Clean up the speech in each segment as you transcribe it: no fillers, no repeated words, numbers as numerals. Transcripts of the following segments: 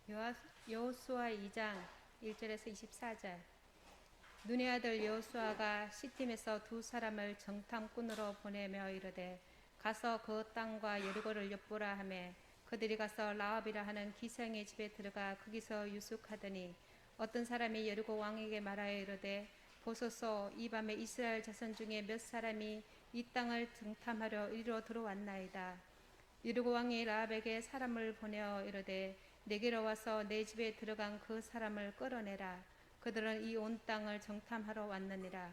여호수아 2장 1절에서 24절. 눈의 아들 여호수아가 시팀에서 두 사람을 정탐꾼으로 보내며 이르되 가서 그 땅과 여리고를 엿보라 하매 그들이 가서 라합이라 하는 기생의 집에 들어가 거기서 유숙하더니 어떤 사람이 여리고 왕에게 말하여 이르되 보소서 이 밤에 이스라엘 자손 중에 몇 사람이 이 땅을 정탐하려 이리로 들어왔나이다. 여리고 왕이 라합에게 사람을 보내어 이르되 내게로 와서 내 집에 들어간 그 사람을 끌어내라. 그들은 이 온 땅을 정탐하러 왔느니라.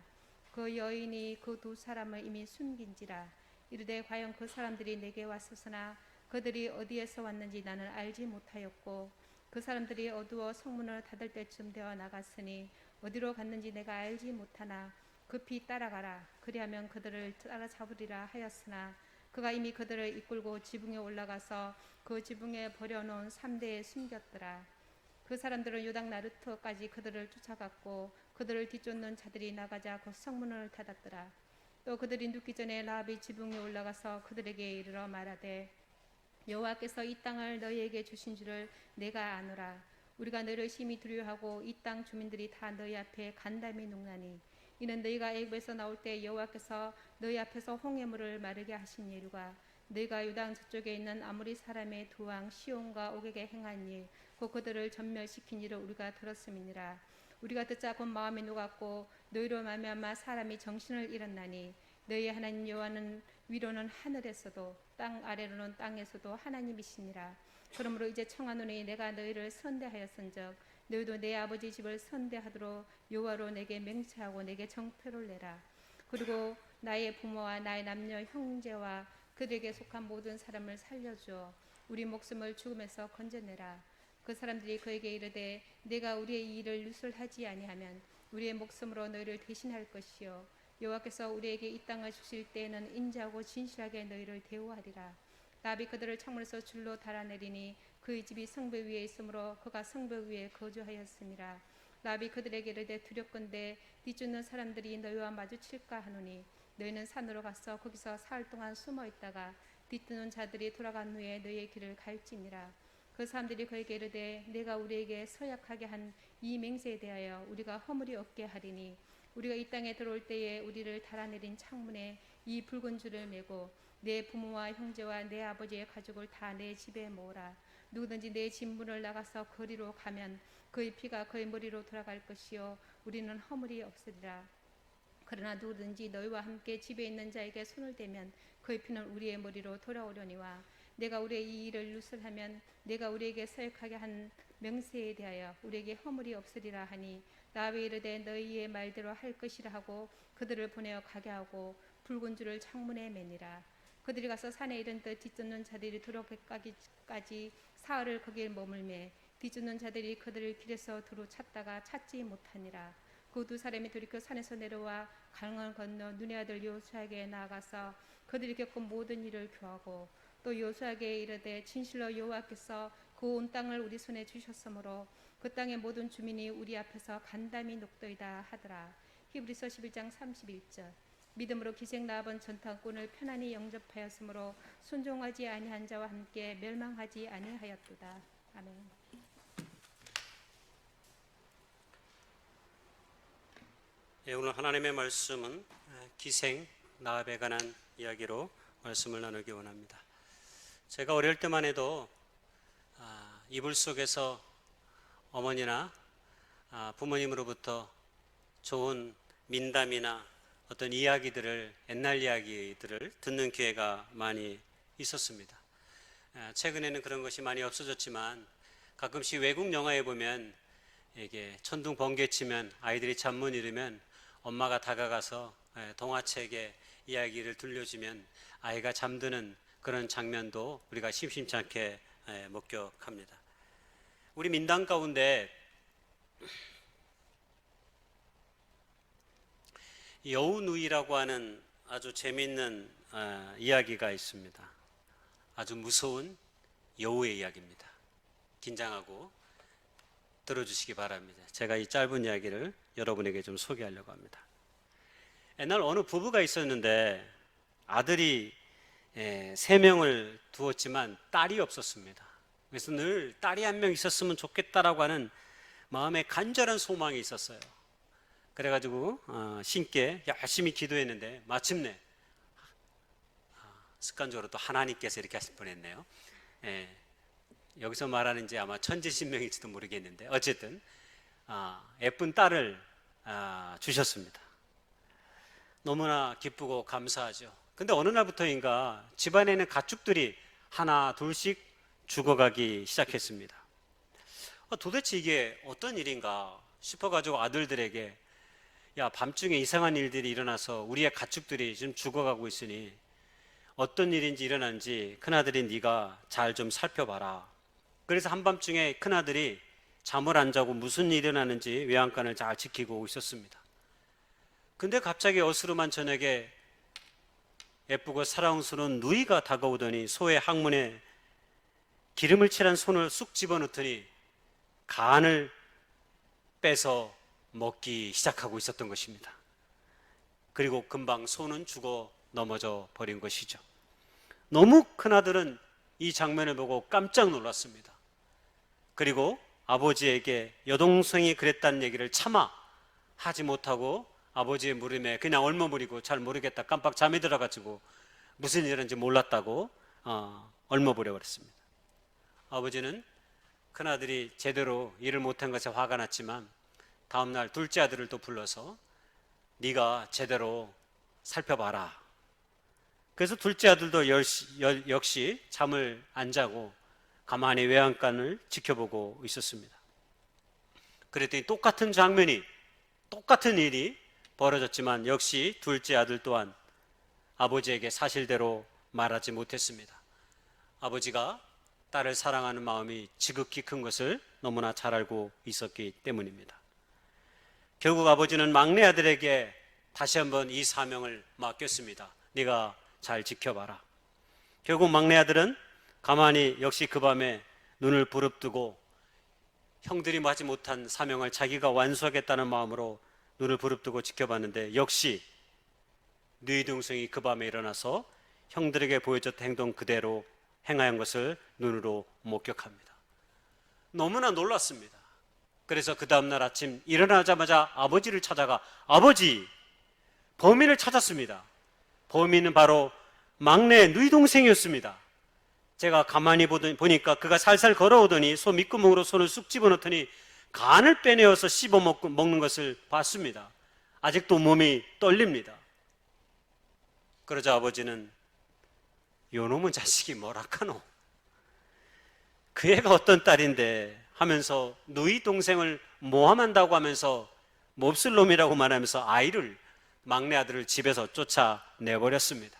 그 여인이 그 두 사람을 이미 숨긴지라. 이르되 과연 그 사람들이 내게 왔었으나 그들이 어디에서 왔는지 나는 알지 못하였고 그 사람들이 어두워 성문을 닫을 때쯤 되어 나갔으니 어디로 갔는지 내가 알지 못하나 급히 따라가라. 그리하면 그들을 따라잡으리라 하였으나 그가 이미 그들을 이끌고 지붕에 올라가서 그 지붕에 버려놓은 삼대에 숨겼더라. 그 사람들은 요당 나루터까지 그들을 쫓아갔고 그들을 뒤쫓는 자들이 나가자 곧 성문을 닫았더라. 또 그들이 눕기 전에 라합이 지붕에 올라가서 그들에게 이르러 말하되 여호와께서 이 땅을 너희에게 주신 줄을 내가 아노라. 우리가 너희를 심히 두려워하고 이 땅 주민들이 다 너희 앞에 간담이 녹나니 이는 너희가 애굽에서 나올 때 여호와께서 너희 앞에서 홍해물을 마르게 하신 일과 너희가 요단 저쪽에 있는 아모리 사람의 두 왕 시온과 옥에게 행한 일 곧 그들을 전멸시킨 일을 우리가 들었음이니라. 우리가 듣자 곧 마음이 녹았고 너희로 말미암아 사람이 정신을 잃었나니 너희 하나님 여호와는 위로는 하늘에서도 땅 아래로는 땅에서도 하나님이시니라. 그러므로 이제 청하노니 내가 너희를 선대하였은즉 너희도 내 아버지 집을 선대하도록 여호와로 내게 맹세하고 내게 정표를 내라. 그리고 나의 부모와 나의 남녀 형제와 그들에게 속한 모든 사람을 살려주어 우리 목숨을 죽음에서 건져내라. 그 사람들이 그에게 이르되 내가 우리의 이 일을 누설하지 아니하면 우리의 목숨으로 너희를 대신할 것이요 여호와께서 우리에게 이 땅을 주실 때에는 인자하고 진실하게 너희를 대우하리라. 라합이 그들을 창문에서 줄로 달아내리니 그의 집이 성벽 위에 있으므로 그가 성벽 위에 거주하였습니다. 라합이 그들에게 이르되 두렵건대 뒤쫓는 사람들이 너희와 마주칠까 하노니 너희는 산으로 가서 거기서 사흘 동안 숨어 있다가 뒤쫓는 자들이 돌아간 후에 너희의 길을 갈지니라. 그 사람들이 그에게 이르되 내가 우리에게 서약하게 한 이 맹세에 대하여 우리가 허물이 없게 하리니 우리가 이 땅에 들어올 때에 우리를 달아내린 창문에 이 붉은 줄을 메고 내 부모와 형제와 내 아버지의 가족을 다 내 집에 모으라. 누구든지 내 집 문을 나가서 거리로 가면 그의 피가 그의 머리로 돌아갈 것이요 우리는 허물이 없으리라. 그러나 누구든지 너희와 함께 집에 있는 자에게 손을 대면 그의 피는 우리의 머리로 돌아오려니와 내가 우리의 이 일을 누설하면 내가 우리에게 서약하게 한 명세에 대하여 우리에게 허물이 없으리라 하니 라합이 이르되 너희의 말대로 할 것이라 하고 그들을 보내어 가게 하고 붉은 줄을 창문에 매니라. 그들이 가서 산에 이른 듯 뒤쫓는 자들이 들어가기까지 사흘을 거기에 머물매 뒤쫓는 자들이 그들을 길에서 두루 찾다가 찾지 못하니라. 그 두 사람이 돌이켜 산에서 내려와 강을 건너 눈의 아들 여호수아에게 나아가서 그들이 겪은 모든 일을 교하고 또 여호수아에게 이르되 진실로 여호와께서 그 온 땅을 우리 손에 주셨으므로 그 땅의 모든 주민이 우리 앞에서 간담이 녹더이다 하더라. 히브리서 11장 31절. 믿음으로 기생 라합은 전탄꾼을 편안히 영접하였으므로 순종하지 아니한 자와 함께 멸망하지 아니하였도다. 아멘. 오늘 하나님의 말씀은 기생 라합에 관한 이야기로 말씀을 나누기 원합니다. 제가 어릴 때만 해도 이불 속에서 어머니나 부모님으로부터 좋은 민담이나 어떤 이야기들을, 옛날 이야기들을 듣는 기회가 많이 있었습니다. 최근에는 그런 것이 많이 없어졌지만 가끔씩 외국 영화에 보면 이게 천둥 번개 치면 아이들이 잠 못 이루면 엄마가 다가가서 동화책의 이야기를 들려주면 아이가 잠드는 그런 장면도 우리가 심심치 않게 목격합니다. 우리 민담 가운데 여우누이라고 하는 아주 재미있는 이야기가 있습니다. 아주 무서운 여우의 이야기입니다. 긴장하고 들어주시기 바랍니다. 제가 이 짧은 이야기를 여러분에게 좀 소개하려고 합니다. 옛날 어느 부부가 있었는데 아들이 3명을 두었지만 딸이 없었습니다. 그래서 늘 딸이 한 명 있었으면 좋겠다라고 하는 마음에 간절한 소망이 있었어요. 그래가지고 신께 열심히 기도했는데 마침내 습관적으로 또 하나님께서 이렇게 하실 뻔했네요. 예, 여기서 말하는 이제 아마 천지신명일지도 모르겠는데 어쨌든 예쁜 딸을 주셨습니다. 너무나 기쁘고 감사하죠. 근데 어느 날부터인가 집안에 있는 가축들이 하나 둘씩 죽어가기 시작했습니다. 도대체 이게 어떤 일인가 싶어가지고 아들들에게, 야, 밤중에 이상한 일들이 일어나서 우리의 가축들이 지금 죽어가고 있으니 어떤 일인지 일어난지 큰아들인 네가 잘 좀 살펴봐라. 그래서 한밤중에 큰아들이 잠을 안 자고 무슨 일이 일어나는지 외양간을 잘 지키고 있었습니다. 근데 갑자기 어스름한 저녁에 예쁘고 사랑스러운 누이가 다가오더니 소의 항문에 기름을 칠한 손을 쑥 집어넣더니 간을 빼서 먹기 시작하고 있었던 것입니다. 그리고 금방 소는 죽어 넘어져 버린 것이죠. 너무 큰아들은 이 장면을 보고 깜짝 놀랐습니다. 그리고 아버지에게 여동생이 그랬다는 얘기를 차마 하지 못하고 아버지의 물음에 그냥 얼머무리고 잘 모르겠다 깜빡 잠이 들어가지고 무슨 일인지 몰랐다고 얼머무려 버렸습니다. 아버지는 큰아들이 제대로 일을 못한 것에 화가 났지만 다음날 둘째 아들을 또 불러서 네가 제대로 살펴봐라. 그래서 둘째 아들도 역시 잠을 안 자고 가만히 외양간을 지켜보고 있었습니다. 그랬더니 똑같은 장면이, 똑같은 일이 벌어졌지만 역시 둘째 아들 또한 아버지에게 사실대로 말하지 못했습니다. 아버지가 딸을 사랑하는 마음이 지극히 큰 것을 너무나 잘 알고 있었기 때문입니다. 결국 아버지는 막내 아들에게 다시 한번 이 사명을 맡겼습니다. 네가 잘 지켜봐라. 결국 막내 아들은 가만히 역시 그 밤에 눈을 부릅뜨고 형들이 하지 못한 사명을 자기가 완수하겠다는 마음으로 눈을 부릅뜨고 지켜봤는데 역시 누이 동생이 그 밤에 일어나서 형들에게 보여줬던 행동 그대로 행하는 것을 눈으로 목격합니다. 너무나 놀랐습니다. 그래서 그 다음날 아침 일어나자마자 아버지를 찾아가 아버지, 범인을 찾았습니다. 범인은 바로 막내 누이 동생이었습니다. 제가 가만히 보니까 그가 살살 걸어오더니 소 밑구멍으로 손을 쑥 집어넣더니 간을 빼내어서 씹어 먹는 것을 봤습니다. 아직도 몸이 떨립니다. 그러자 아버지는 요놈은 자식이 뭐라카노, 그 애가 어떤 딸인데 하면서 누이 동생을 모함한다고 하면서 몹쓸 놈이라고 말하면서 막내 아들을 집에서 쫓아내버렸습니다.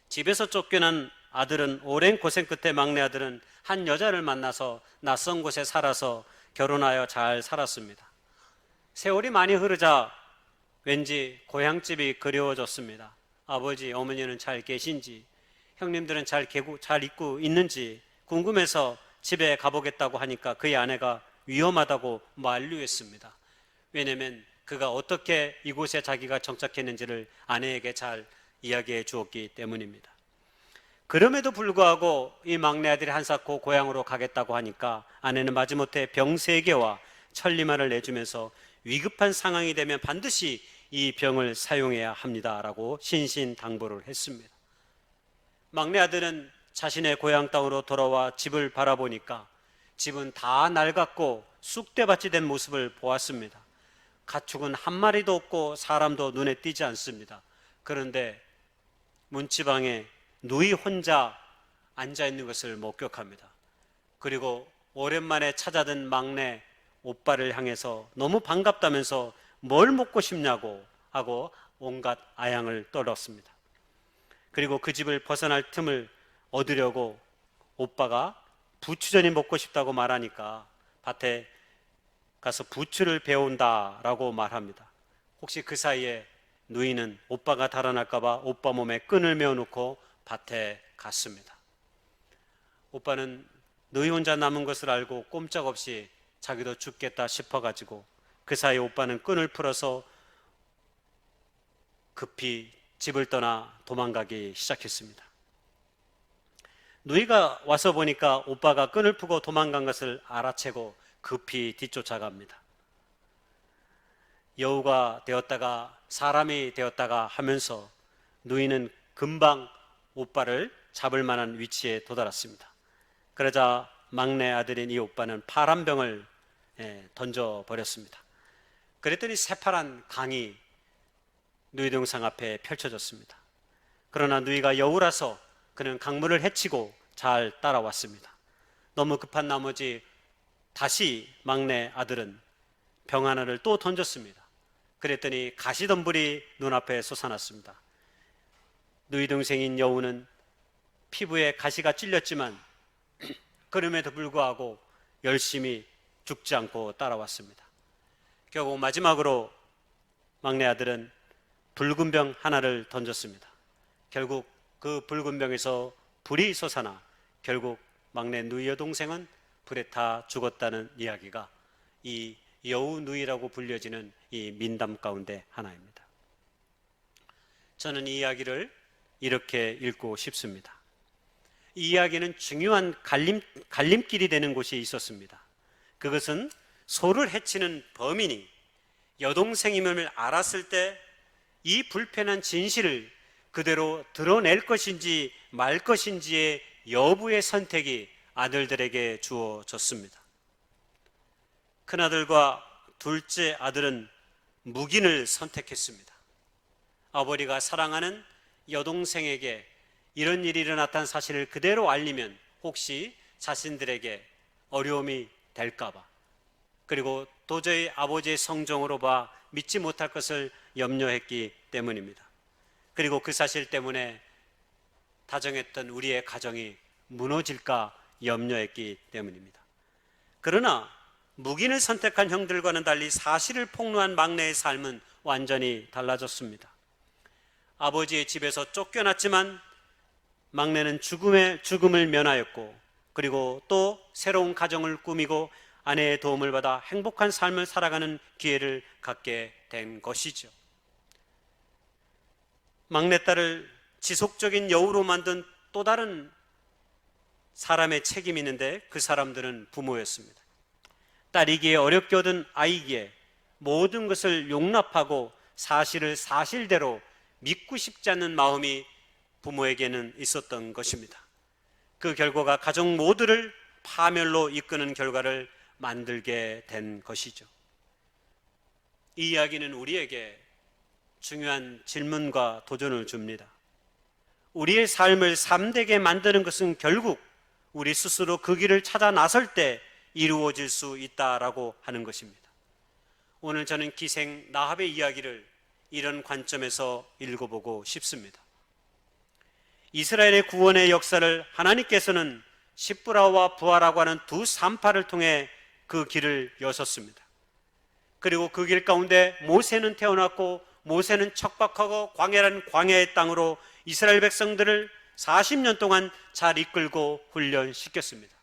집에서 쫓겨난 아들은 오랜 고생 끝에 막내 아들은 한 여자를 만나서 낯선 곳에 살아서 결혼하여 잘 살았습니다. 세월이 많이 흐르자 왠지 고향집이 그리워졌습니다. 아버지, 어머니는 잘 계신지, 형님들은 잘 있고 있는지 궁금해서 집에 가보겠다고 하니까 그의 아내가 위험하다고 만류했습니다. 왜냐하면 그가 어떻게 이곳에 자기가 정착했는지를 아내에게 잘 이야기해 주었기 때문입니다. 그럼에도 불구하고 이 막내 아들이 한사코 고향으로 가겠다고 하니까 아내는 마지못해 병 3개와 천리만을 내주면서 위급한 상황이 되면 반드시 이 병을 사용해야 합니다라고 신신당부를 했습니다. 막내 아들은 자신의 고향 땅으로 돌아와 집을 바라보니까 집은 다 낡았고 쑥대밭이 된 모습을 보았습니다. 가축은 한 마리도 없고 사람도 눈에 띄지 않습니다. 그런데 문지방에 누이 혼자 앉아있는 것을 목격합니다. 그리고 오랜만에 찾아든 막내 오빠를 향해서 너무 반갑다면서 뭘 먹고 싶냐고 하고 온갖 아양을 떨었습니다. 그리고 그 집을 벗어날 틈을 얻으려고 오빠가 부추전이 먹고 싶다고 말하니까 밭에 가서 부추를 배운다라고 말합니다. 혹시 그 사이에 누이는 오빠가 달아날까 봐 오빠 몸에 끈을 메어놓고 밭에 갔습니다. 오빠는 누이 혼자 남은 것을 알고 꼼짝없이 자기도 죽겠다 싶어가지고 그 사이 오빠는 끈을 풀어서 급히 집을 떠나 도망가기 시작했습니다. 누이가 와서 보니까 오빠가 끈을 푸고 도망간 것을 알아채고 급히 뒤쫓아갑니다. 여우가 되었다가 사람이 되었다가 하면서 누이는 금방 오빠를 잡을 만한 위치에 도달했습니다. 그러자 막내 아들인 이 오빠는 파란 병을 던져버렸습니다. 그랬더니 새파란 강이 누이 동상 앞에 펼쳐졌습니다. 그러나 누이가 여우라서 그는 강물을 헤치고 잘 따라왔습니다. 너무 급한 나머지 다시 막내 아들은 병 하나를 또 던졌습니다. 그랬더니 가시덤불이 눈앞에 솟아났습니다. 누이 동생인 여우는 피부에 가시가 찔렸지만 그럼에도 불구하고 열심히 죽지 않고 따라왔습니다. 결국 마지막으로 막내 아들은 붉은 병 하나를 던졌습니다. 결국 그 붉은 병에서 불이 솟아나 결국 막내 누이 여동생은 불에 타 죽었다는 이야기가 이 여우 누이라고 불려지는 이 민담 가운데 하나입니다. 저는 이 이야기를 이렇게 읽고 싶습니다. 이 이야기는 중요한 갈림길이 되는 곳이 있었습니다. 그것은 소를 해치는 범인이 여동생임을 알았을 때 이 불편한 진실을 그대로 드러낼 것인지 말 것인지의 여부의 선택이 아들들에게 주어졌습니다. 큰아들과 둘째 아들은 묵인을 선택했습니다. 아버지가 사랑하는 여동생에게 이런 일이 일어났다는 사실을 그대로 알리면 혹시 자신들에게 어려움이 될까봐, 그리고 도저히 아버지의 성정으로 봐 믿지 못할 것을 염려했기 때문입니다. 그리고 그 사실 때문에 다정했던 우리의 가정이 무너질까 염려했기 때문입니다. 그러나 묵인을 선택한 형들과는 달리 사실을 폭로한 막내의 삶은 완전히 달라졌습니다. 아버지의 집에서 쫓겨났지만 막내는 죽음을 면하였고, 그리고 또 새로운 가정을 꾸미고 아내의 도움을 받아 행복한 삶을 살아가는 기회를 갖게 된 것이죠. 막내딸을 지속적인 여우로 만든 또 다른 사람의 책임이 있는데 그 사람들은 부모였습니다. 딸이기에 어렵게 얻은 아이기에 모든 것을 용납하고 사실을 사실대로 믿고 싶지 않는 마음이 부모에게는 있었던 것입니다. 그 결과가 가족 모두를 파멸로 이끄는 결과를 만들게 된 것이죠. 이 이야기는 우리에게 중요한 질문과 도전을 줍니다. 우리의 삶을 참되게 만드는 것은 결국 우리 스스로 그 길을 찾아 나설 때 이루어질 수 있다라고 하는 것입니다. 오늘 저는 기생 라합의 이야기를 이런 관점에서 읽어보고 싶습니다. 이스라엘의 구원의 역사를 하나님께서는 시브라와 부하라고 하는 두 산파를 통해 그 길을 여셨습니다. 그리고 그 길 가운데 모세는 태어났고, 모세는 척박하고 광야라는 광야의 땅으로 이스라엘 백성들을 40년 동안 잘 이끌고 훈련시켰습니다.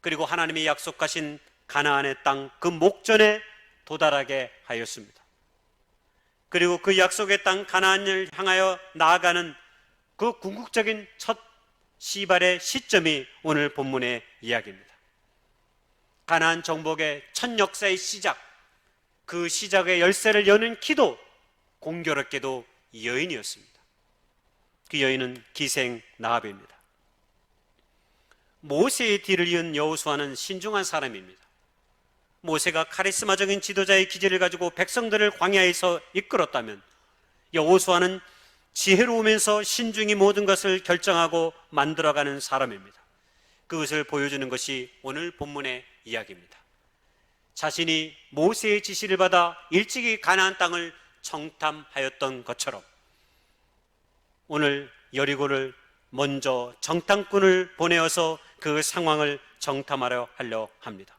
그리고 하나님이 약속하신 가나안의 땅, 그 목전에 도달하게 하였습니다. 그리고 그 약속의 땅 가나안을 향하여 나아가는 그 궁극적인 첫 시발의 시점이 오늘 본문의 이야기입니다. 가나안 정복의 첫 역사의 시작, 그 시작의 열쇠를 여는 기도, 공교롭게도 여인이었습니다. 그 여인은 기생 라합입니다. 모세의 뒤를 이은 여호수아는 신중한 사람입니다. 모세가 카리스마적인 지도자의 기질을 가지고 백성들을 광야에서 이끌었다면, 여호수아는 지혜로우면서 신중히 모든 것을 결정하고 만들어가는 사람입니다. 그것을 보여주는 것이 오늘 본문의 이야기입니다. 자신이 모세의 지시를 받아 일찍이 가나안 땅을 정탐하였던 것처럼 오늘 여리고를 먼저 정탐꾼을 보내어서 그 상황을 정탐하려 합니다.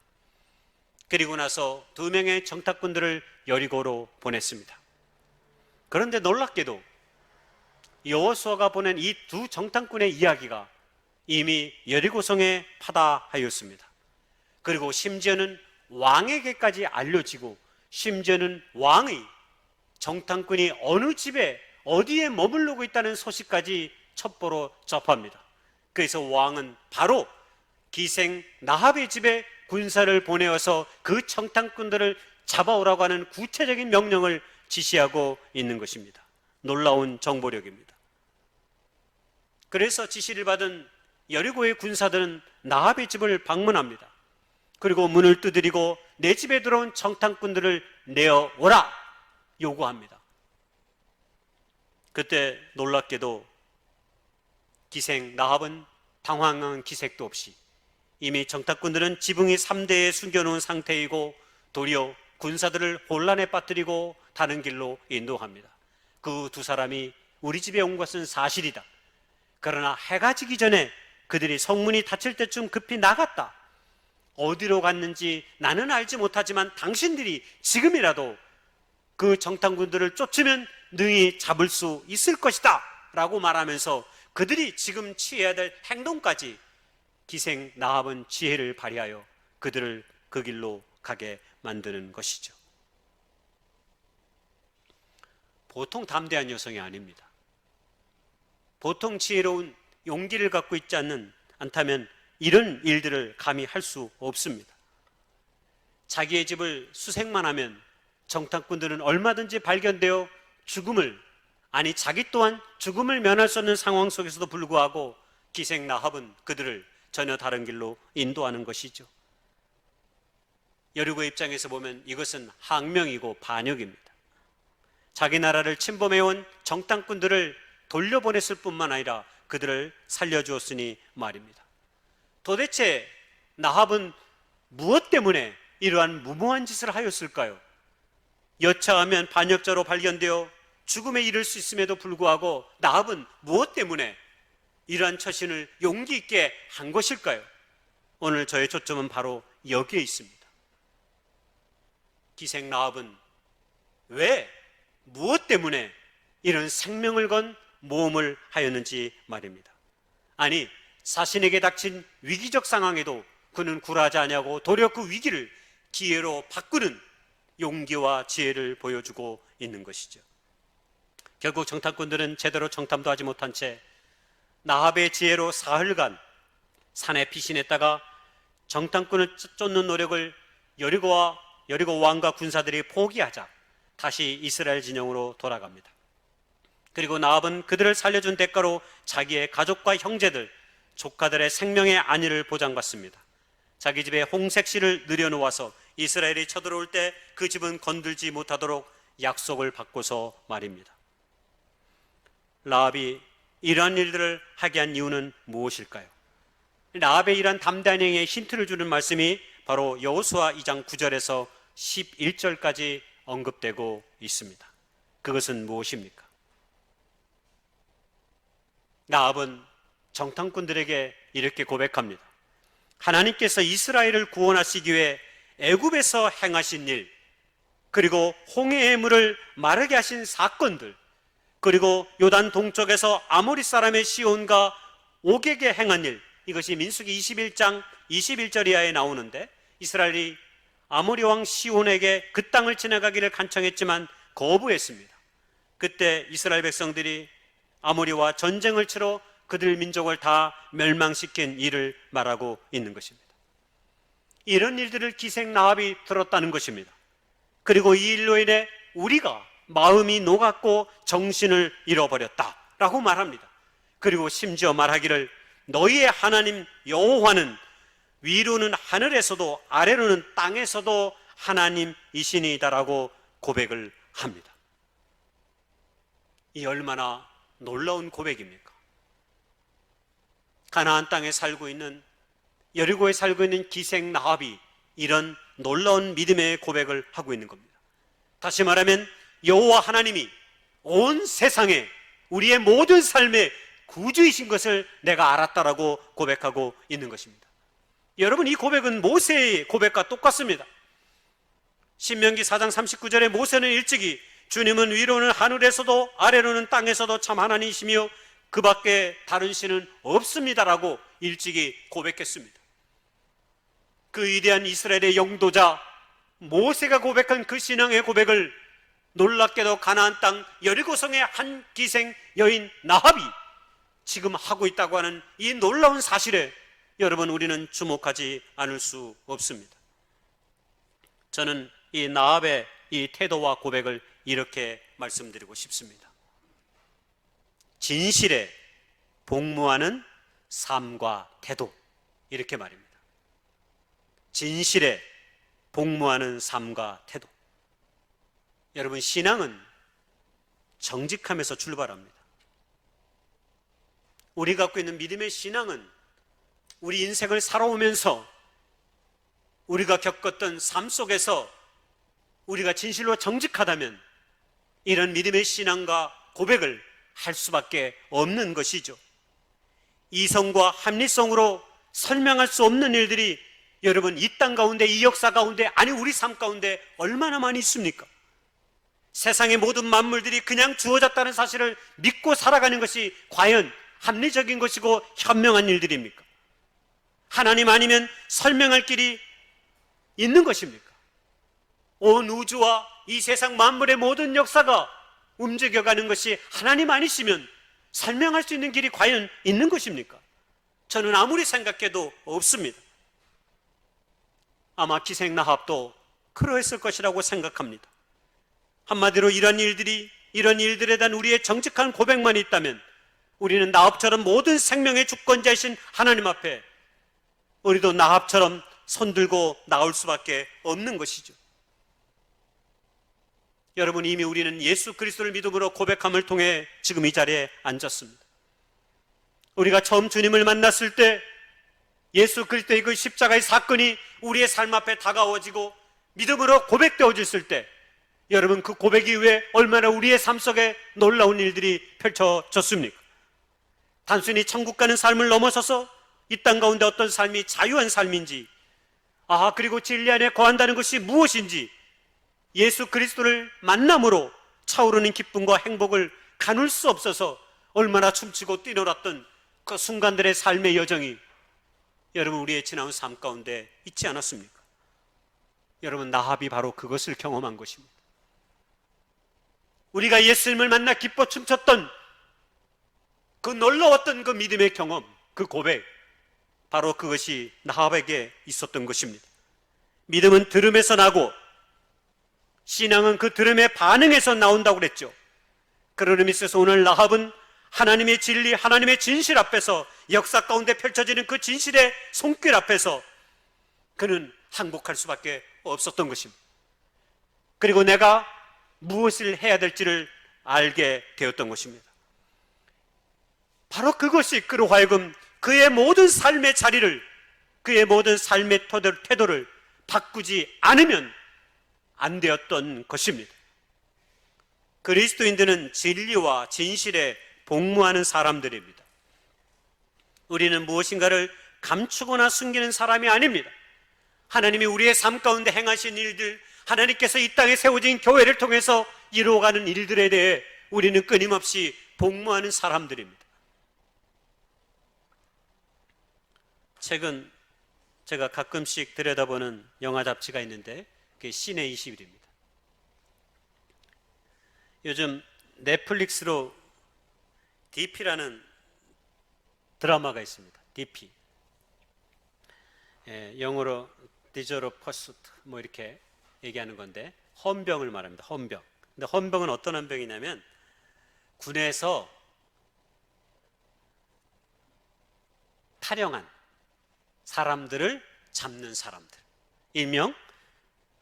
그리고 나서 2명의 정탐꾼들을 여리고로 보냈습니다. 그런데 놀랍게도 여호수아가 보낸 이 두 정탐꾼의 이야기가 이미 여리고성에 파다하였습니다. 그리고 심지어는 왕에게까지 알려지고, 심지어는 왕의 정탐꾼이 어느 집에 어디에 머무르고 있다는 소식까지 첩보로 접합니다. 그래서 왕은 바로 기생 나합의 집에 군사를 보내어서 그 청탕꾼들을 잡아오라고 하는 구체적인 명령을 지시하고 있는 것입니다. 놀라운 정보력입니다. 그래서 지시를 받은 여리고의 군사들은 나합의 집을 방문합니다. 그리고 문을 두드리고 내 집에 들어온 청탕꾼들을 내어오라 요구합니다. 그때 놀랍게도 기생 나합은 당황한 기색도 없이 이미 청탁꾼들은 지붕이 3대에 숨겨놓은 상태이고 도리어 군사들을 혼란에 빠뜨리고 다른 길로 인도합니다. 그 두 사람이 우리 집에 온 것은 사실이다. 그러나 해가 지기 전에 그들이 성문이 닫힐 때쯤 급히 나갔다. 어디로 갔는지 나는 알지 못하지만 당신들이 지금이라도 그 정탐꾼들을 쫓으면 능히 잡을 수 있을 것이다 라고 말하면서 그들이 지금 취해야 될 행동까지 기생 나합은 지혜를 발휘하여 그들을 그 길로 가게 만드는 것이죠. 보통 담대한 여성이 아닙니다. 보통 지혜로운 용기를 갖고 있지 않다면 이런 일들을 감히 할 수 없습니다. 자기의 집을 수색만 하면 정탐꾼들은 얼마든지 발견되어 자기 또한 죽음을 면할 수 없는 상황 속에서도 불구하고 기생 나합은 그들을 전혀 다른 길로 인도하는 것이죠. 여리고 입장에서 보면 이것은 항명이고 반역입니다. 자기 나라를 침범해온 정탐꾼들을 돌려보냈을 뿐만 아니라 그들을 살려주었으니 말입니다. 도대체 나합은 무엇 때문에 이러한 무모한 짓을 하였을까요? 여차하면 반역자로 발견되어 죽음에 이를 수 있음에도 불구하고 나합은 무엇 때문에 이러한 처신을 용기 있게 한 것일까요? 오늘 저의 초점은 바로 여기에 있습니다. 기생 나합은 왜, 무엇 때문에 이런 생명을 건 모험을 하였는지 말입니다. 아니, 자신에게 닥친 위기적 상황에도 그는 굴하지 아니하고 도리어 그 위기를 기회로 바꾸는 용기와 지혜를 보여주고 있는 것이죠. 결국 정탐꾼들은 제대로 정탐도 하지 못한 채 나합의 지혜로 사흘간 산에 피신했다가 정탐꾼을 쫓는 노력을 여리고 왕과 군사들이 포기하자 다시 이스라엘 진영으로 돌아갑니다. 그리고 나합은 그들을 살려준 대가로 자기의 가족과 형제들, 조카들의 생명의 안위를 보장받습니다. 자기 집에 홍색실을 늘여놓아서 이스라엘이 쳐들어올 때 그 집은 건들지 못하도록 약속을 받고서 말입니다. 라합이 이러한 일들을 하게 한 이유는 무엇일까요? 라합의 이러한 담대한 행위에 힌트를 주는 말씀이 바로 여호수아 2장 9절에서 11절까지 언급되고 있습니다. 그것은 무엇입니까? 라합은 정탐꾼들에게 이렇게 고백합니다. 하나님께서 이스라엘을 구원하시기 위해 애굽에서 행하신 일, 그리고 홍해의 물을 마르게 하신 사건들, 그리고 요단 동쪽에서 아모리 사람의 시온과 옥에게 행한 일, 이것이 민수기 21장 21절 이하에 나오는데 이스라엘이 아모리 왕 시온에게 그 땅을 지나가기를 간청했지만 거부했습니다. 그때 이스라엘 백성들이 아모리와 전쟁을 치러 그들 민족을 다 멸망시킨 일을 말하고 있는 것입니다. 이런 일들을 기생 나합이 들었다는 것입니다. 그리고 이 일로 인해 우리가 마음이 녹았고 정신을 잃어버렸다라고 말합니다. 그리고 심지어 말하기를 너희의 하나님 여호와는 위로는 하늘에서도 아래로는 땅에서도 하나님이시니이다라고 고백을 합니다. 이 얼마나 놀라운 고백입니까? 가나안 땅에 살고 있는, 여리고에 살고 있는 기생 나합이 이런 놀라운 믿음의 고백을 하고 있는 겁니다. 다시 말하면 여호와 하나님이 온 세상에 우리의 모든 삶의 구주이신 것을 내가 알았다라고 고백하고 있는 것입니다. 여러분, 이 고백은 모세의 고백과 똑같습니다. 신명기 4장 39절에 모세는 일찍이 주님은 위로는 하늘에서도 아래로는 땅에서도 참 하나님이시며 그 밖에 다른 신은 없습니다라고 일찍이 고백했습니다. 그 위대한 이스라엘의 영도자 모세가 고백한 그 신앙의 고백을 놀랍게도 가나안 땅 여리고성의 한 기생 여인 나합이 지금 하고 있다고 하는 이 놀라운 사실에 여러분, 우리는 주목하지 않을 수 없습니다. 저는 이 나압의 이 태도와 고백을 이렇게 말씀드리고 싶습니다. 진실에 복무하는 삶과 태도, 이렇게 말입니다. 진실에 복무하는 삶과 태도. 여러분, 신앙은 정직함에서 출발합니다. 우리 갖고 있는 믿음의 신앙은 우리 인생을 살아오면서 우리가 겪었던 삶 속에서 우리가 진실로 정직하다면 이런 믿음의 신앙과 고백을 할 수밖에 없는 것이죠. 이성과 합리성으로 설명할 수 없는 일들이 여러분, 이 땅 가운데, 이 역사 가운데, 아니 우리 삶 가운데 얼마나 많이 있습니까? 세상의 모든 만물들이 그냥 주어졌다는 사실을 믿고 살아가는 것이 과연 합리적인 것이고 현명한 일들입니까? 하나님 아니면 설명할 길이 있는 것입니까? 온 우주와 이 세상 만물의 모든 역사가 움직여가는 것이 하나님 아니시면 설명할 수 있는 길이 과연 있는 것입니까? 저는 아무리 생각해도 없습니다. 아마 기생나합도 그러했을 것이라고 생각합니다. 한마디로 이런 일들에 대한 우리의 정직한 고백만 있다면 우리는 나합처럼 모든 생명의 주권자이신 하나님 앞에 우리도 나합처럼 손들고 나올 수밖에 없는 것이죠. 여러분, 이미 우리는 예수 그리스도를 믿음으로 고백함을 통해 지금 이 자리에 앉았습니다. 우리가 처음 주님을 만났을 때 예수 그리스도의 그 십자가의 사건이 우리의 삶 앞에 다가워지고 믿음으로 고백되어졌을 때 여러분, 그 고백 이후에 얼마나 우리의 삶 속에 놀라운 일들이 펼쳐졌습니까? 단순히 천국 가는 삶을 넘어서서 이 땅 가운데 어떤 삶이 자유한 삶인지, 그리고 진리 안에 거한다는 것이 무엇인지 예수 그리스도를 만남으로 차오르는 기쁨과 행복을 가눌 수 없어서 얼마나 춤추고 뛰놀았던 그 순간들의 삶의 여정이 여러분, 우리의 지나온 삶 가운데 있지 않았습니까? 여러분, 나합이 바로 그것을 경험한 것입니다. 우리가 예수님을 만나 기뻐 춤췄던 그 놀라웠던 그 믿음의 경험, 그 고백, 바로 그것이 나합에게 있었던 것입니다. 믿음은 들음에서 나고 신앙은 그 들음의 반응에서 나온다고 그랬죠. 그런 의미에서 오늘 나합은 하나님의 진리, 하나님의 진실 앞에서, 역사 가운데 펼쳐지는 그 진실의 손길 앞에서 그는 항복할 수밖에 없었던 것입니다. 그리고 내가 무엇을 해야 될지를 알게 되었던 것입니다. 바로 그것이 그로 하여금 그의 모든 삶의 자리를, 그의 모든 삶의 태도를 바꾸지 않으면 안 되었던 것입니다. 그리스도인들은 진리와 진실에 복무하는 사람들입니다. 우리는 무엇인가를 감추거나 숨기는 사람이 아닙니다. 하나님이 우리의 삶 가운데 행하신 일들, 하나님께서 이 땅에 세워진 교회를 통해서 이루어가는 일들에 대해 우리는 끊임없이 복무하는 사람들입니다. 최근 제가 가끔씩 들여다보는 영화 잡지가 있는데 그게 시내 21입니다. 요즘 넷플릭스로 DP라는 드라마가 있습니다. DP. 영어로 Digital Pursuit 뭐 이렇게 얘기하는 건데 헌병을 말합니다. 헌병. 근데 헌병은 어떤 헌병이냐면 군에서 탈영한 사람들을 잡는 사람들, 일명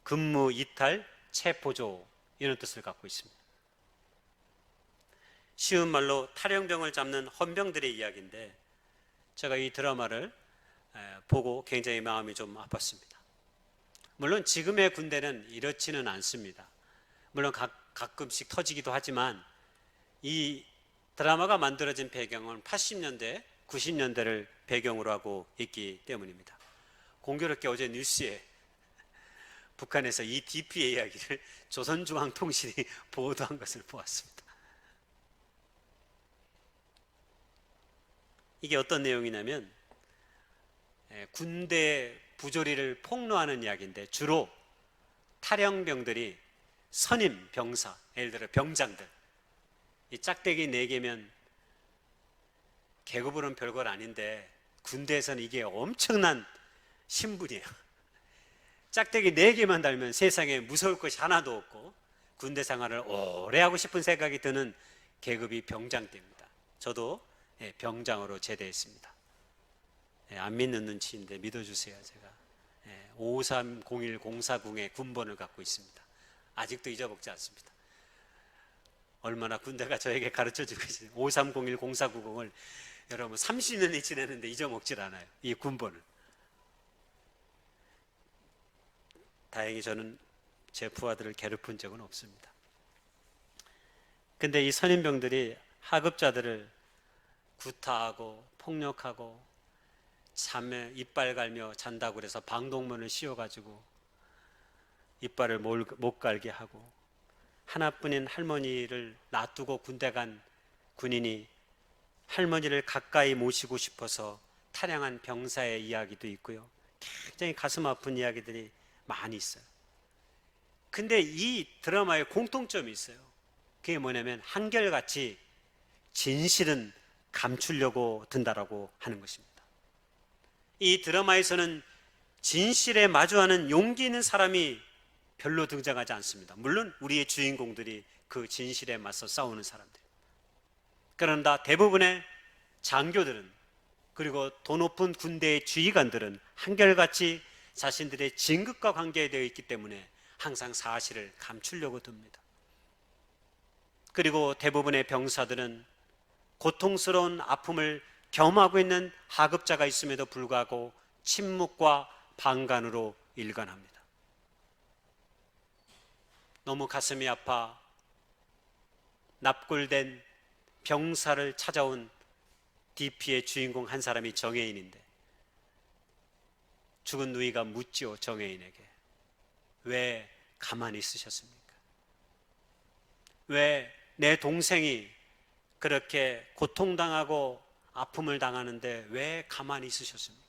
근무 이탈 체포조, 이런 뜻을 갖고 있습니다. 쉬운 말로 탈영병을 잡는 헌병들의 이야기인데 제가 이 드라마를 보고 굉장히 마음이 좀 아팠습니다. 물론 지금의 군대는 이렇지는 않습니다. 물론 가끔씩 터지기도 하지만 이 드라마가 만들어진 배경은 80년대, 90년대를 배경으로 하고 있기 때문입니다. 공교롭게 어제 뉴스에 북한에서 이 DP의 이야기를 조선중앙통신이 보도한 것을 보았습니다. 이게 어떤 내용이냐면 군대 부조리를 폭로하는 이야기인데 주로 탈영병들이 선임 병사, 예를 들어 병장들, 이 짝대기 4개면 계급으로는 별건 아닌데 군대에서는 이게 엄청난 신분이에요. 짝대기 4개만 달면 세상에 무서울 것이 하나도 없고 군대 생활을 오래 하고 싶은 생각이 드는 계급이 병장대입니다. 저도 병장으로 제대했습니다. 안 믿는 눈치인데 믿어주세요. 제가 530104궁의 군번을 갖고 있습니다. 아직도 잊어먹지 않습니다. 얼마나 군대가 저에게 가르쳐주고 계시는 53010490을 여러분 30년이 지났는데 잊어먹질 않아요. 이 군번을. 다행히 저는 제 부하들을 괴롭힌 적은 없습니다. 근데 이 선임병들이 하급자들을 구타하고 폭력하고 잠에 이빨 갈며 잔다고 그래서 방독면을 씌워가지고 이빨을 못 갈게 하고 하나뿐인 할머니를 놔두고 군대 간 군인이 할머니를 가까이 모시고 싶어서 탈영한 병사의 이야기도 있고요. 굉장히 가슴 아픈 이야기들이 많이 있어요. 근데 이 드라마에 공통점이 있어요. 그게 뭐냐면 한결같이 진실은 감추려고 든다라고 하는 것입니다. 이 드라마에서는 진실에 마주하는 용기 있는 사람이 별로 등장하지 않습니다. 물론 우리의 주인공들이 그 진실에 맞서 싸우는 사람들. 그런다 대부분의 장교들은 그리고 더 높은 군대의 지휘관들은 한결같이 자신들의 진급과 관계되어 있기 때문에 항상 사실을 감추려고 듭니다. 그리고 대부분의 병사들은 고통스러운 아픔을 겸하고 있는 하급자가 있음에도 불구하고 침묵과 방관으로 일관합니다. 너무 가슴이 아파 납골된 병사를 찾아온 DP의 주인공 한 사람이 정혜인인데 죽은 누이가 묻지요. 정혜인에게 왜 가만히 있으셨습니까? 왜 내 동생이 그렇게 고통당하고 아픔을 당하는데 왜 가만히 있으셨습니까?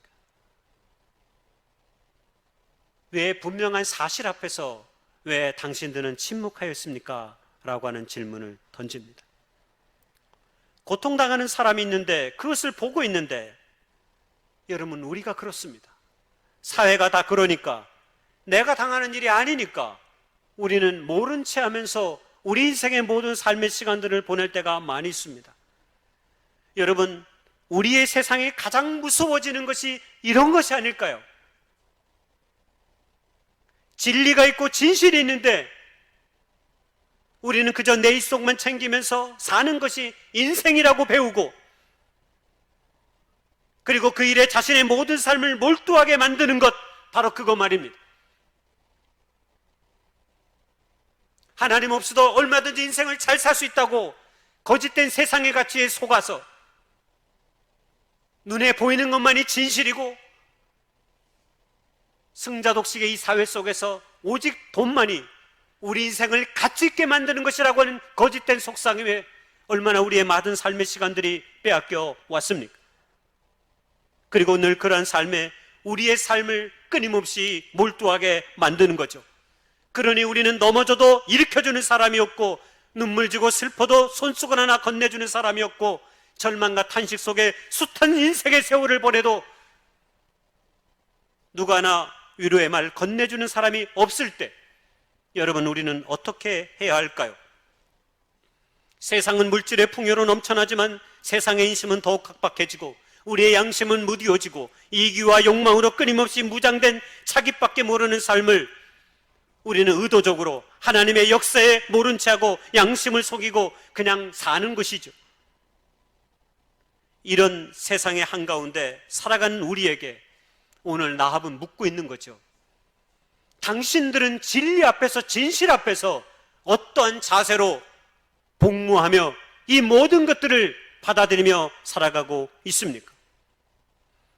왜 분명한 사실 앞에서 왜 당신들은 침묵하였습니까? 라고 하는 질문을 던집니다. 고통당하는 사람이 있는데 그것을 보고 있는데 여러분 우리가 그렇습니다. 사회가 다 그러니까 내가 당하는 일이 아니니까 우리는 모른 채 하면서 우리 인생의 모든 삶의 시간들을 보낼 때가 많이 있습니다. 여러분 우리의 세상이 가장 무서워지는 것이 이런 것이 아닐까요? 진리가 있고 진실이 있는데 우리는 그저 내 입속만 챙기면서 사는 것이 인생이라고 배우고 그리고 그 일에 자신의 모든 삶을 몰두하게 만드는 것 바로 그거 말입니다. 하나님 없이도 얼마든지 인생을 잘 살 수 있다고 거짓된 세상의 가치에 속아서 눈에 보이는 것만이 진실이고 승자독식의 이 사회 속에서 오직 돈만이 우리 인생을 가치 있게 만드는 것이라고 하는 거짓된 속삭임에 얼마나 우리의 많은 삶의 시간들이 빼앗겨 왔습니까? 그리고 늘 그러한 삶에 우리의 삶을 끊임없이 몰두하게 만드는 거죠. 그러니 우리는 넘어져도 일으켜주는 사람이 없고 눈물 지고 슬퍼도 손수건 하나 건네주는 사람이 없고 절망과 탄식 속에 숱한 인생의 세월을 보내도 누가 하나 위로의 말 건네주는 사람이 없을 때 여러분 우리는 어떻게 해야 할까요? 세상은 물질의 풍요로 넘쳐나지만 세상의 인심은 더욱 각박해지고 우리의 양심은 무디어지고 이기와 욕망으로 끊임없이 무장된 자기밖에 모르는 삶을 우리는 의도적으로 하나님의 역사에 모른 채 하고 양심을 속이고 그냥 사는 것이죠. 이런 세상의 한가운데 살아가는 우리에게 오늘 나합은 묻고 있는 거죠. 당신들은 진리 앞에서 진실 앞에서 어떠한 자세로 복무하며 이 모든 것들을 받아들이며 살아가고 있습니까?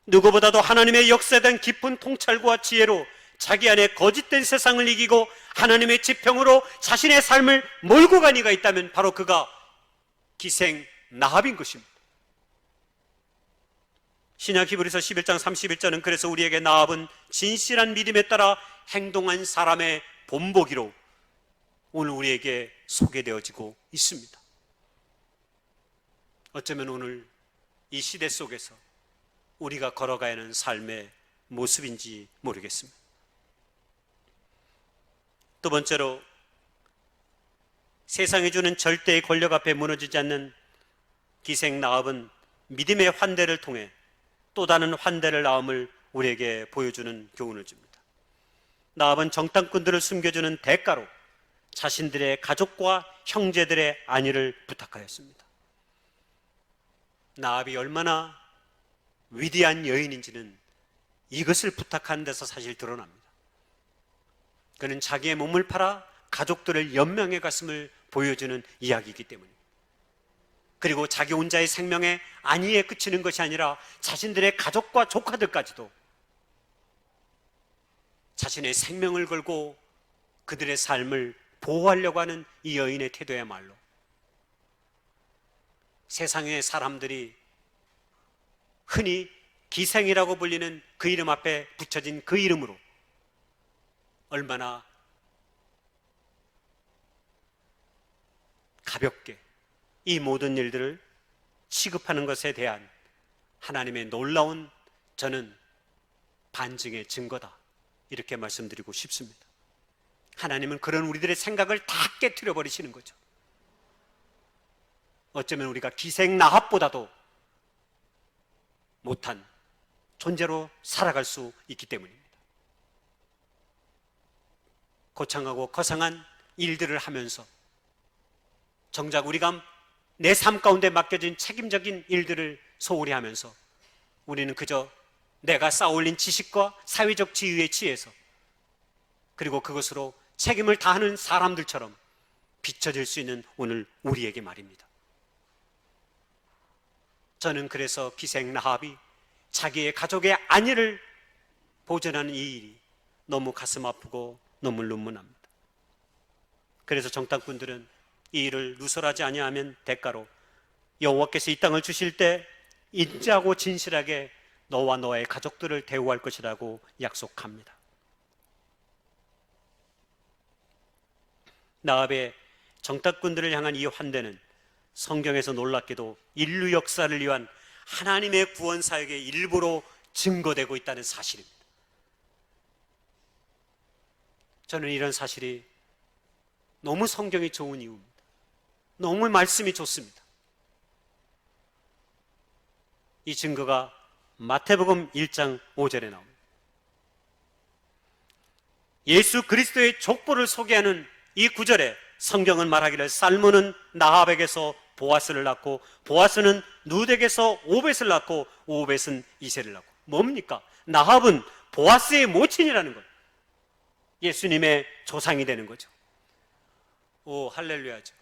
누구보다도 하나님의 역사에 대한 깊은 통찰과 지혜로 자기 안에 거짓된 세상을 이기고 하나님의 지평으로 자신의 삶을 몰고 간 이가 있다면 바로 그가 기생 나합인 것입니다. 신약 히브리서 11장 31절은 그래서 우리에게 나합은 진실한 믿음에 따라 행동한 사람의 본보기로 오늘 우리에게 소개되어지고 있습니다. 어쩌면 오늘 이 시대 속에서 우리가 걸어가야 하는 삶의 모습인지 모르겠습니다. 두 번째로, 세상이 주는 절대의 권력 앞에 무너지지 않는 기생 나합은 믿음의 환대를 통해 또 다른 환대를 낳음을 우리에게 보여주는 교훈을 줍니다. 나합은 정탐꾼들을 숨겨주는 대가로 자신들의 가족과 형제들의 안위를 부탁하였습니다. 나합이 얼마나 위대한 여인인지는 이것을 부탁하는 데서 사실 드러납니다. 그는 자기의 몸을 팔아 가족들을 연명해 갔음을 보여주는 이야기이기 때문입니다. 그리고 자기 혼자의 생명에 안위에 그치는 것이 아니라 자신들의 가족과 조카들까지도 자신의 생명을 걸고 그들의 삶을 보호하려고 하는 이 여인의 태도야말로 세상의 사람들이 흔히 기생이라고 불리는 그 이름 앞에 붙여진 그 이름으로 얼마나 가볍게 이 모든 일들을 취급하는 것에 대한 하나님의 놀라운, 저는 반증의 증거다, 이렇게 말씀드리고 싶습니다. 하나님은 그런 우리들의 생각을 다 깨트려 버리시는 거죠. 어쩌면 우리가 기생 나합보다도 못한 존재로 살아갈 수 있기 때문입니다. 거창하고 거상한 일들을 하면서 정작 우리가 내 삶 가운데 맡겨진 책임적인 일들을 소홀히 하면서 우리는 그저 내가 쌓아올린 지식과 사회적 지위에 취해서, 그리고 그것으로 책임을 다하는 사람들처럼 비춰질 수 있는 오늘 우리에게 말입니다. 저는 그래서 기생 라합이 자기의 가족의 안위를 보존하는 이 일이 너무 가슴 아프고 너무 눈물납니다. 그래서 정탐꾼들은 이 일을 누설하지 아니하면 대가로 여호와께서 이 땅을 주실 때 인자하고 진실하게 너와 너의 가족들을 대우할 것이라고 약속합니다. 나합의 정탐꾼들을 향한 이 환대는 성경에서 놀랍게도 인류 역사를 위한 하나님의 구원 사역의 일부로 증거되고 있다는 사실입니다. 저는 이런 사실이 너무 성경이 좋은 이유입니다. 너무 말씀이 좋습니다. 이 증거가 마태복음 1장 5절에 나옵니다. 예수 그리스도의 족보를 소개하는 이 구절에 성경은 말하기를 살몬은 나합에게서 보아스를 낳고 보아스는 룻에게서 오벳을 낳고 오벳은 이새를 낳고, 뭡니까? 나합은 보아스의 모친이라는 것, 예수님의 조상이 되는 거죠. 오, 할렐루야죠.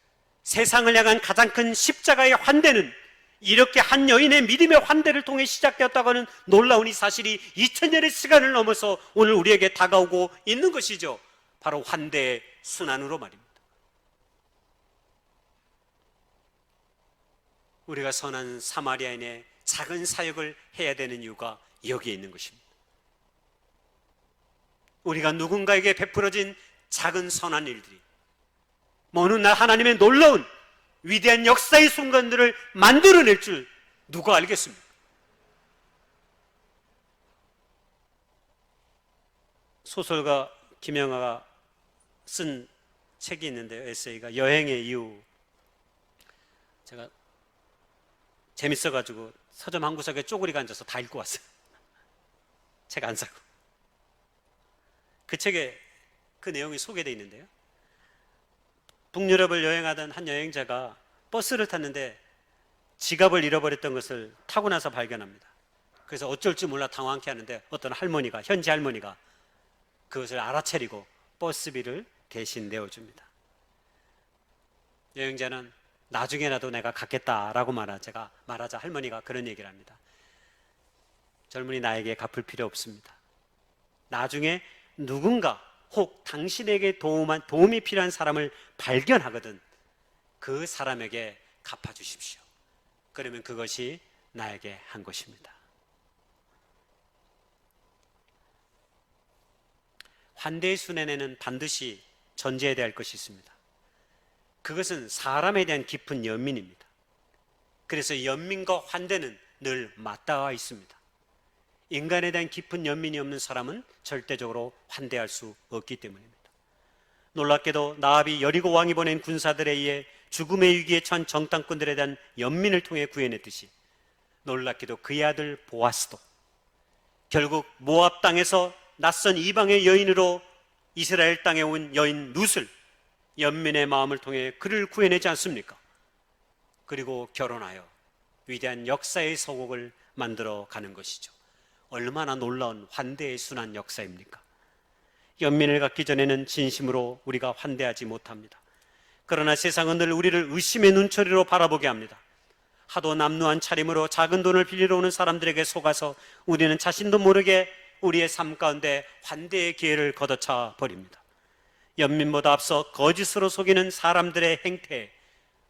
세상을 향한 가장 큰 십자가의 환대는 이렇게 한 여인의 믿음의 환대를 통해 시작되었다고 하는 놀라운 이 사실이 2000년의 시간을 넘어서 오늘 우리에게 다가오고 있는 것이죠. 바로 환대의 순환으로 말입니다. 우리가 선한 사마리아인의 작은 사역을 해야 되는 이유가 여기에 있는 것입니다. 우리가 누군가에게 베풀어진 작은 선한 일들이 어느 날 하나님의 놀라운 위대한 역사의 순간들을 만들어낼 줄 누가 알겠습니까? 소설가 김영하가 쓴 책이 있는데요, 에세이가 여행의 이유. 제가 재밌어가지고 서점 한 구석에 쪼그리고 앉아서 다 읽고 왔어요. 책 안 사고. 그 책에 그 내용이 소개되어 있는데요, 북유럽을 여행하던 한 여행자가 버스를 탔는데 지갑을 잃어버렸던 것을 타고 나서 발견합니다. 그래서 어쩔 줄 몰라 당황케 하는데 어떤 할머니가, 현지 할머니가 그것을 알아차리고 버스비를 대신 내어줍니다. 여행자는 나중에라도 내가 갚겠다라고 말하자 할머니가 그런 얘기를 합니다. 젊은이, 나에게 갚을 필요 없습니다. 나중에 누군가 혹 당신에게 도움이 필요한 사람을 발견하거든 그 사람에게 갚아주십시오. 그러면 그것이 나에게 한 것입니다. 환대의 순환에는 반드시 전제해야 할 것이 있습니다. 그것은 사람에 대한 깊은 연민입니다. 그래서 연민과 환대는 늘 맞닿아 있습니다. 인간에 대한 깊은 연민이 없는 사람은 절대적으로 환대할 수 없기 때문입니다. 놀랍게도 나압이 여리고 왕이 보낸 군사들에 의해 죽음의 위기에 처한 정탐꾼들에 대한 연민을 통해 구해냈듯이, 놀랍게도 그의 아들 보아스도 결국 모압 땅에서 낯선 이방의 여인으로 이스라엘 땅에 온 여인 룻을 연민의 마음을 통해 그를 구해내지 않습니까? 그리고 결혼하여 위대한 역사의 서곡을 만들어 가는 것이죠. 얼마나 놀라운 환대의 순환 역사입니까? 연민을 갖기 전에는 진심으로 우리가 환대하지 못합니다. 그러나 세상은 늘 우리를 의심의 눈초리로 바라보게 합니다. 하도 남루한 차림으로 작은 돈을 빌리러 오는 사람들에게 속아서 우리는 자신도 모르게 우리의 삶 가운데 환대의 기회를 걷어차 버립니다. 연민보다 앞서 거짓으로 속이는 사람들의 행태에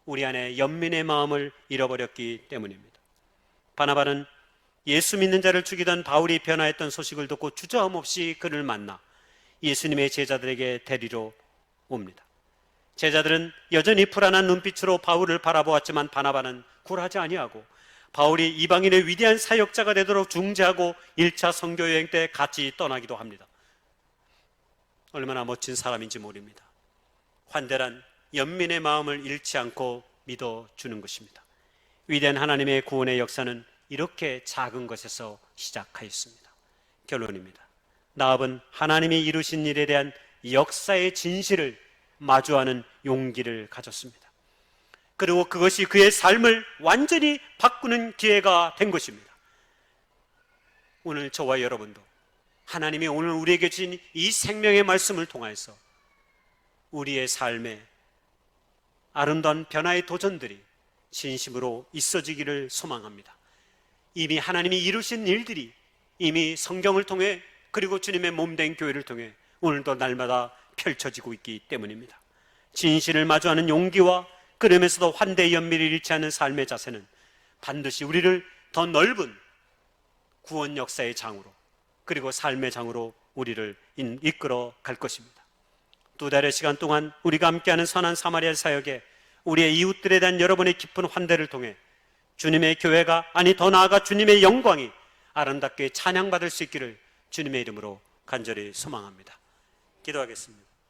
우리 안에 연민의 마음을 잃어버렸기 때문입니다. 바나바는 예수 믿는 자를 죽이던 바울이 변화했던 소식을 듣고 주저함없이 그를 만나 예수님의 제자들에게 데리러 옵니다. 제자들은 여전히 불안한 눈빛으로 바울을 바라보았지만 바나바는 굴하지 아니하고 바울이 이방인의 위대한 사역자가 되도록 중재하고 1차 선교 여행 때 같이 떠나기도 합니다. 얼마나 멋진 사람인지 모릅니다. 환대란 연민의 마음을 잃지 않고 믿어주는 것입니다. 위대한 하나님의 구원의 역사는 이렇게 작은 것에서 시작하였습니다. 결론입니다. 나압은 하나님이 이루신 일에 대한 역사의 진실을 마주하는 용기를 가졌습니다. 그리고 그것이 그의 삶을 완전히 바꾸는 기회가 된 것입니다. 오늘 저와 여러분도 하나님이 오늘 우리에게 주신 이 생명의 말씀을 통해서 우리의 삶에 아름다운 변화의 도전들이 진심으로 있어지기를 소망합니다. 이미 하나님이 이루신 일들이 이미 성경을 통해 그리고 주님의 몸된 교회를 통해 오늘도 날마다 펼쳐지고 있기 때문입니다. 진실을 마주하는 용기와 그러면서도 환대의 연민을 잃지 않는 삶의 자세는 반드시 우리를 더 넓은 구원 역사의 장으로 그리고 삶의 장으로 우리를 이끌어 갈 것입니다. 2달의 시간 동안 우리가 함께하는 선한 사마리아 사역에 우리의 이웃들에 대한 여러분의 깊은 환대를 통해 주님의 교회가, 아니 더 나아가 주님의 영광이 아름답게 찬양받을 수 있기를 주님의 이름으로 간절히 소망합니다. 기도하겠습니다.